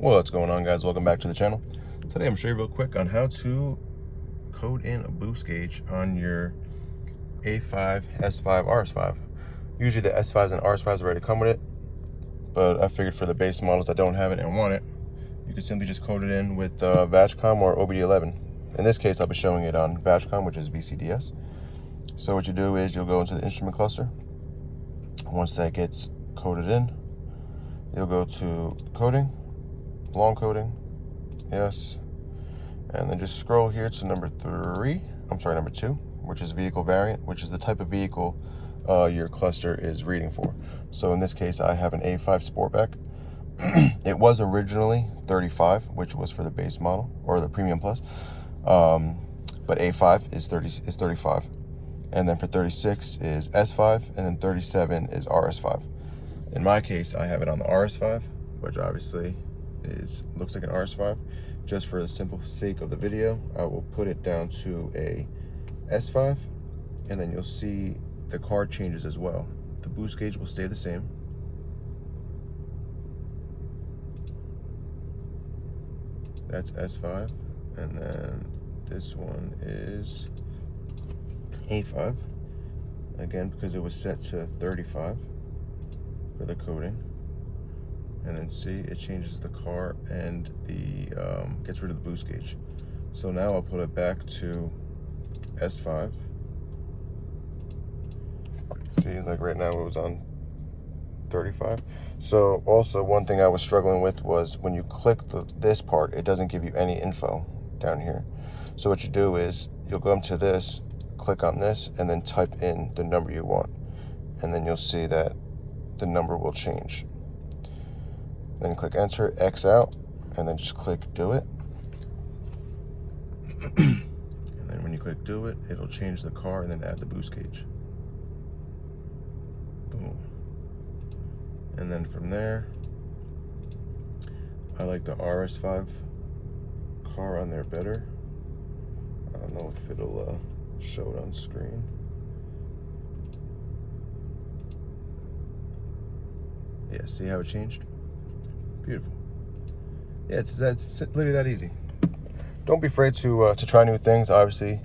What's going on, guys? Welcome back to the channel. Today I'm showing you real quick on how to code in a boost gauge on your A5, S5, RS5. Usually the S5s and RS5s already come with it, but I figured for the base models that don't have it and want it, you can simply just code it in with Vcom or OBD11. In this case, I'll be showing it on Vcom, which is Vcds. So what you do is you'll go into the instrument cluster. Once that gets coded in, you'll go to coding, long coding, yes, and then just scroll here to number 2, which is vehicle variant, which is the type of vehicle your cluster is reading for. So in this case, I have an A5 Sportback. It was originally 35, which was for the base model or the Premium Plus, but A5 is 35, and then for 36 is S5, and then 37 is RS5. In my case, I have it on the RS5, which obviously looks like an RS5. Just for the simple sake of the video, I will put it down to a S5, and then you'll see the car changes as well. The boost gauge will stay the same. That's S5, and then this one is A5, again because it was set to 35 for the coding. And then see, it changes the car and the gets rid of the boost gauge. So now I'll put it back to S5. See, like right now it was on 35. So also one thing I was struggling with was when you click this part, it doesn't give you any info down here. So what you do is you'll go into this, click on this, and then type in the number you want. And then you'll see that the number will change. Then click enter, X out, and then just click do it. And then when you click do it, it'll change the car and then add the boost gauge. Boom. And then from there, I like the RS5 car on there better. I don't know if it'll show it on screen. Yeah, see how it changed? Beautiful. Yeah, it's literally that easy. Don't be afraid to try new things. Obviously,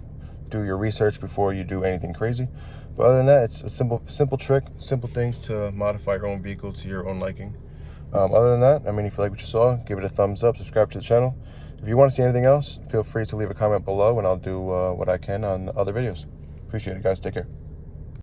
do your research before you do anything crazy. But other than that, it's a simple trick, simple things to modify your own vehicle to your own liking. Other than that, I mean, if you like what you saw, give it a thumbs up, subscribe to the channel. If you want to see anything else, feel free to leave a comment below, and I'll do what I can on other videos. Appreciate it, guys. Take care.